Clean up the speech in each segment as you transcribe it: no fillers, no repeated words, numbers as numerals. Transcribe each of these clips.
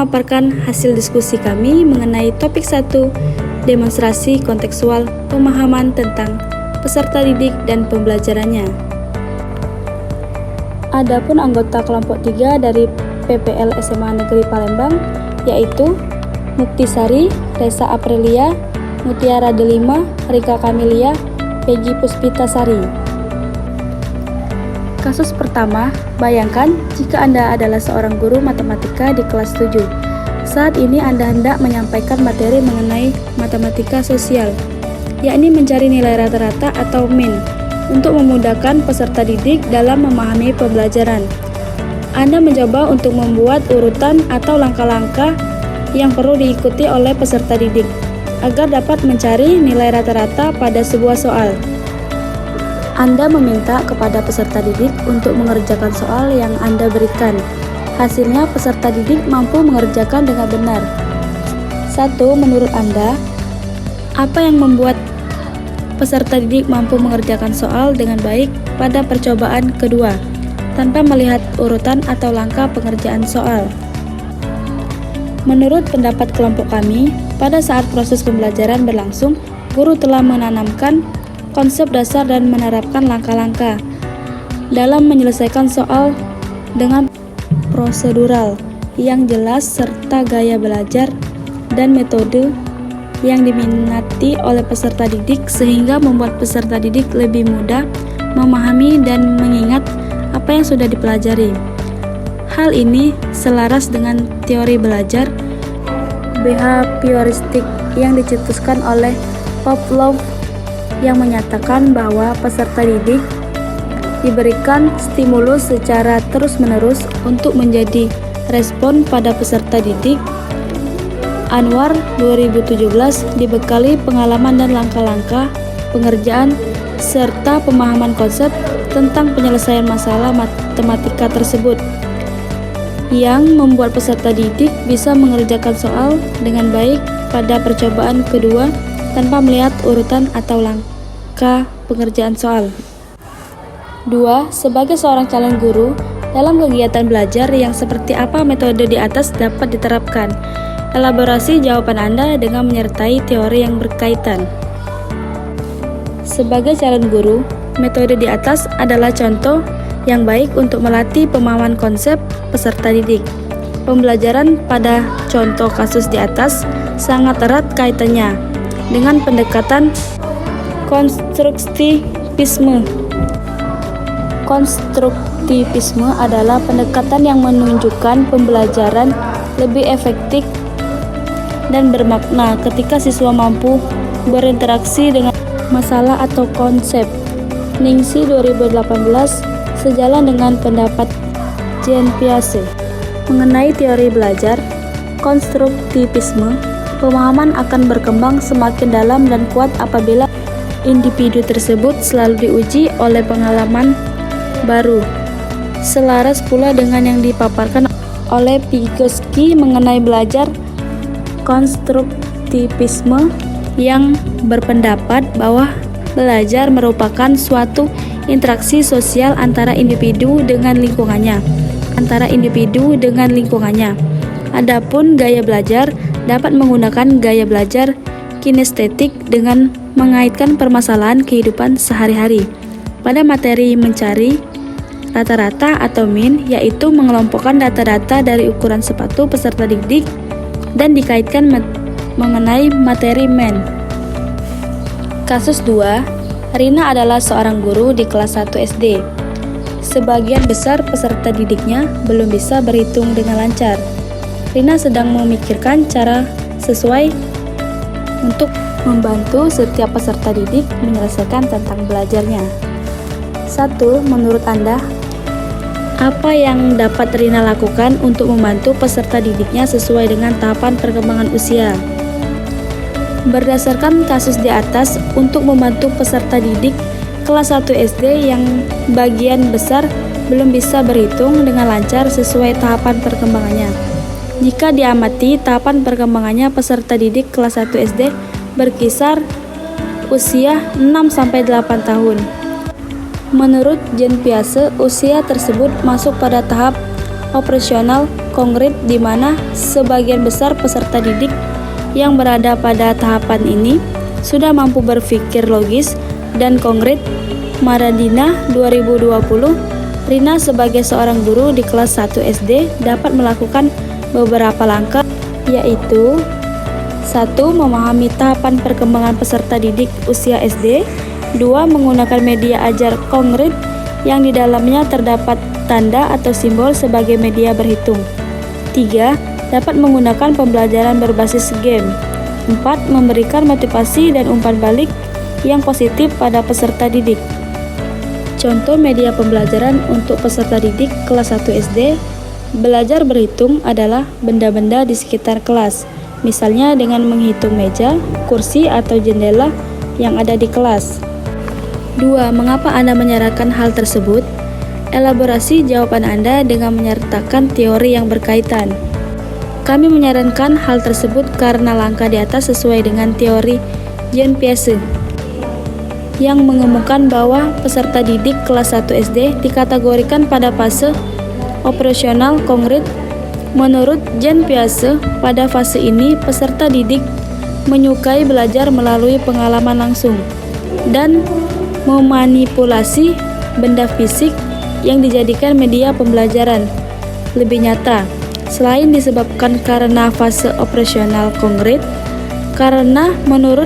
memaparkan hasil diskusi kami mengenai topik 1, demonstrasi kontekstual pemahaman tentang peserta didik dan pembelajarannya. Adapun anggota kelompok 3 dari PPL SMA Negeri Palembang yaitu Muktisari, Resa Aprilia, Mutiara Delima, Rika Kamilia, Peggy Puspitasari. Kasus pertama, bayangkan jika Anda adalah seorang guru matematika di kelas 7. Saat ini Anda hendak menyampaikan materi mengenai matematika sosial, yakni mencari nilai rata-rata atau min, untuk memudahkan peserta didik dalam memahami pembelajaran. Anda mencoba untuk membuat urutan atau langkah-langkah yang perlu diikuti oleh peserta didik, agar dapat mencari nilai rata-rata pada sebuah soal. Anda meminta kepada peserta didik untuk mengerjakan soal yang Anda berikan. Hasilnya peserta didik mampu mengerjakan dengan benar. 1. Menurut Anda, apa yang membuat peserta didik mampu mengerjakan soal dengan baik pada percobaan kedua, tanpa melihat urutan atau langkah pengerjaan soal? Menurut pendapat kelompok kami, pada saat proses pembelajaran berlangsung, guru telah menanamkan konsep dasar dan menerapkan langkah-langkah dalam menyelesaikan soal dengan prosedural yang jelas serta gaya belajar dan metode yang diminati oleh peserta didik sehingga membuat peserta didik lebih mudah memahami dan mengingat apa yang sudah dipelajari. Hal ini selaras dengan teori belajar behavioristik yang dicetuskan oleh Pavlov yang menyatakan bahwa peserta didik diberikan stimulus secara terus-menerus untuk menjadi respon pada peserta didik. Anwar 2017 dibekali pengalaman dan langkah-langkah pengerjaan serta pemahaman konsep tentang penyelesaian masalah matematika tersebut yang membuat peserta didik bisa mengerjakan soal dengan baik pada percobaan kedua tanpa melihat urutan atau langkah pengerjaan soal. 2. Sebagai seorang calon guru, dalam kegiatan belajar yang seperti apa metode di atas dapat diterapkan? Elaborasi jawaban Anda dengan menyertai teori yang berkaitan. Sebagai calon guru, metode di atas adalah contoh yang baik untuk melatih pemahaman konsep peserta didik. Pembelajaran pada contoh kasus di atas sangat erat kaitannya dengan pendekatan konstruktivisme. Konstruktivisme adalah pendekatan yang menunjukkan pembelajaran lebih efektif dan bermakna ketika siswa mampu berinteraksi dengan masalah atau konsep. Ningsi 2018 sejalan dengan pendapat Jean Piaget mengenai teori belajar konstruktivisme. Pemahaman akan berkembang semakin dalam dan kuat apabila individu tersebut selalu diuji oleh pengalaman baru. Selaras pula dengan yang dipaparkan oleh Vygotsky mengenai belajar konstruktivisme yang berpendapat bahwa belajar merupakan suatu interaksi sosial antara individu dengan lingkungannya. Adapun gaya belajar dapat menggunakan gaya belajar kinestetik dengan mengaitkan permasalahan kehidupan sehari-hari pada materi mencari rata-rata atau min, yaitu mengelompokkan data-data dari ukuran sepatu peserta didik dan dikaitkan mengenai materi men. Kasus 2, Rina adalah seorang guru di kelas 1 SD. Sebagian besar peserta didiknya belum bisa berhitung dengan lancar. Rina sedang memikirkan cara sesuai untuk membantu setiap peserta didik menyelesaikan tentang belajarnya. 1. Menurut Anda, apa yang dapat Rina lakukan untuk membantu peserta didiknya sesuai dengan tahapan perkembangan usia? Berdasarkan kasus di atas, untuk membantu peserta didik kelas 1 SD yang bagian besar belum bisa berhitung dengan lancar sesuai tahapan perkembangannya. Jika diamati tahapan perkembangannya peserta didik kelas 1 SD berkisar usia 6-8 tahun. Menurut Jean Piaget, usia tersebut masuk pada tahap operasional konkret di mana sebagian besar peserta didik yang berada pada tahapan ini sudah mampu berpikir logis dan konkret. Maradina 2020, Rina sebagai seorang guru di kelas 1 SD dapat melakukan beberapa langkah, yaitu 1. Memahami tahapan perkembangan peserta didik usia SD. 2. Menggunakan media ajar konkret yang di dalamnya terdapat tanda atau simbol sebagai media berhitung. 3. Dapat menggunakan pembelajaran berbasis game. 4. Memberikan motivasi dan umpan balik yang positif pada peserta didik. Contoh media pembelajaran untuk peserta didik kelas 1 SD belajar berhitung adalah benda-benda di sekitar kelas, misalnya dengan menghitung meja, kursi, atau jendela yang ada di kelas. 2. Mengapa Anda menyarankan hal tersebut? Elaborasi jawaban Anda dengan menyertakan teori yang berkaitan. Kami menyarankan hal tersebut karena langkah di atas sesuai dengan teori Jean Piaget yang mengemukakan bahwa peserta didik kelas 1 SD dikategorikan pada fase operasional konkret. Menurut Jean Piaget, pada fase ini peserta didik menyukai belajar melalui pengalaman langsung dan memanipulasi benda fisik yang dijadikan media pembelajaran lebih nyata. Selain disebabkan karena fase operasional konkret, karena menurut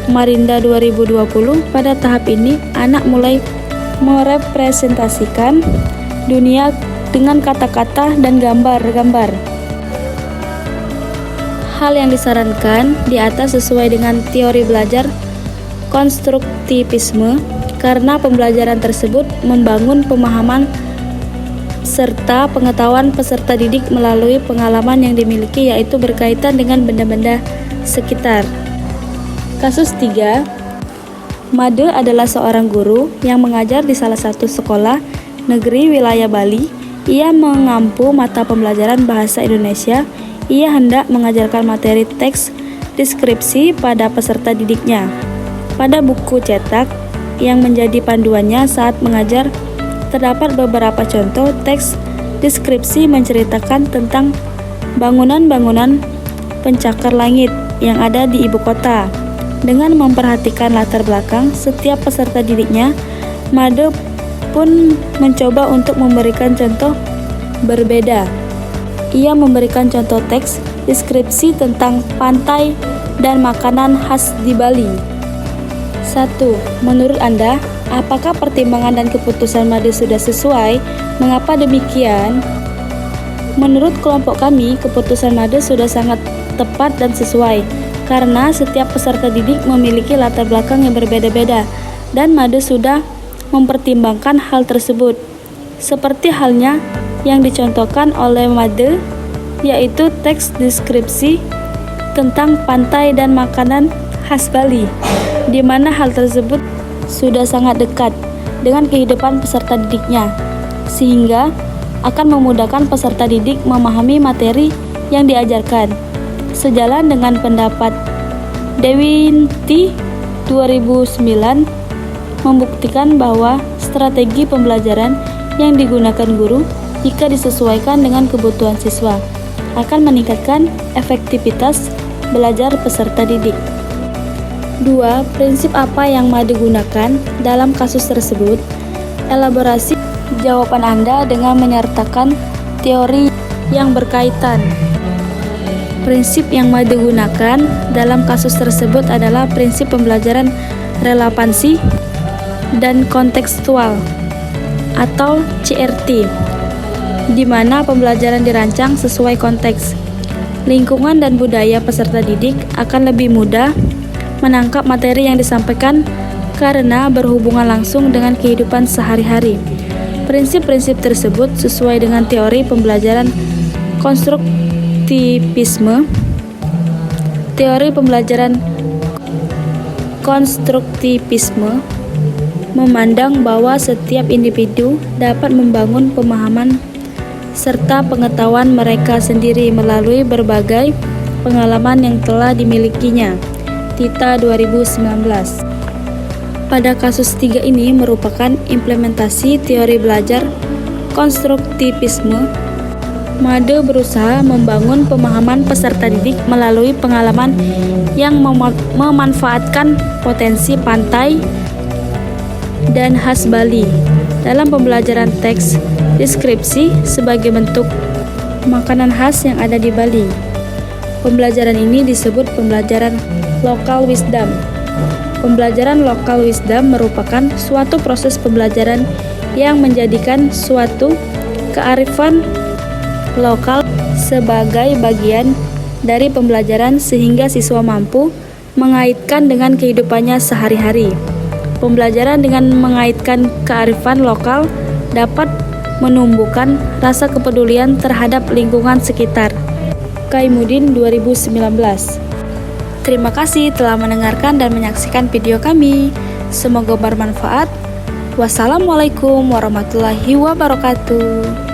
Marinda 2020, pada tahap ini anak mulai merepresentasikan dunia dengan kata-kata dan gambar-gambar. Hal yang disarankan di atas sesuai dengan teori belajar konstruktivisme karena pembelajaran tersebut membangun pemahaman serta pengetahuan peserta didik melalui pengalaman yang dimiliki, yaitu berkaitan dengan benda-benda sekitar. Kasus 3. Made adalah seorang guru yang mengajar di salah satu sekolah negeri wilayah Bali. Ia mengampu mata pembelajaran bahasa Indonesia. Ia hendak mengajarkan materi teks deskripsi pada peserta didiknya. Pada buku cetak yang menjadi panduannya saat mengajar, terdapat beberapa contoh teks deskripsi menceritakan tentang bangunan-bangunan pencakar langit yang ada di ibu kota. Dengan memperhatikan latar belakang setiap peserta didiknya, Made pun mencoba untuk memberikan contoh berbeda. Ia memberikan contoh teks deskripsi tentang pantai dan makanan khas di Bali. 1. Menurut Anda, apakah pertimbangan dan keputusan Made sudah sesuai? Mengapa demikian? Menurut kelompok kami, keputusan Made sudah sangat tepat dan sesuai, karena setiap peserta didik memiliki latar belakang yang berbeda-beda, dan Made sudah mempertimbangkan hal tersebut. Seperti halnya yang dicontohkan oleh Made, yaitu teks deskripsi tentang pantai dan makanan khas Bali, di mana hal tersebut sudah sangat dekat dengan kehidupan peserta didiknya, sehingga akan memudahkan peserta didik memahami materi yang diajarkan. Sejalan dengan pendapat Dewinti 2009 membuktikan bahwa strategi pembelajaran yang digunakan guru jika disesuaikan dengan kebutuhan siswa akan meningkatkan efektivitas belajar peserta didik. 2. Prinsip apa yang Made gunakan dalam kasus tersebut? Elaborasi jawaban Anda dengan menyertakan teori yang berkaitan. Prinsip yang Made gunakan dalam kasus tersebut adalah prinsip pembelajaran relevansi dan kontekstual atau CRT, di mana pembelajaran dirancang sesuai konteks, lingkungan, dan budaya peserta didik akan lebih mudah menangkap materi yang disampaikan karena berhubungan langsung dengan kehidupan sehari-hari. Prinsip-prinsip tersebut sesuai dengan teori pembelajaran konstruktivisme. Teori pembelajaran konstruktivisme memandang bahwa setiap individu dapat membangun pemahaman serta pengetahuan mereka sendiri melalui berbagai pengalaman yang telah dimilikinya. Tita 2019. Pada kasus 3 ini merupakan implementasi teori belajar konstruktivisme Made berusaha membangun pemahaman peserta didik melalui pengalaman yang memanfaatkan potensi pantai dan khas Bali dalam pembelajaran teks deskripsi sebagai bentuk makanan khas yang ada di Bali. Pembelajaran ini disebut pembelajaran local wisdom. Pembelajaran local wisdom merupakan suatu proses pembelajaran yang menjadikan suatu kearifan lokal sebagai bagian dari pembelajaran sehingga siswa mampu mengaitkan dengan kehidupannya sehari-hari. Pembelajaran dengan mengaitkan kearifan lokal dapat menumbuhkan rasa kepedulian terhadap lingkungan sekitar. Kaimudin 2019. Terima kasih telah mendengarkan dan menyaksikan video kami. Semoga bermanfaat. Wassalamualaikum warahmatullahi wabarakatuh.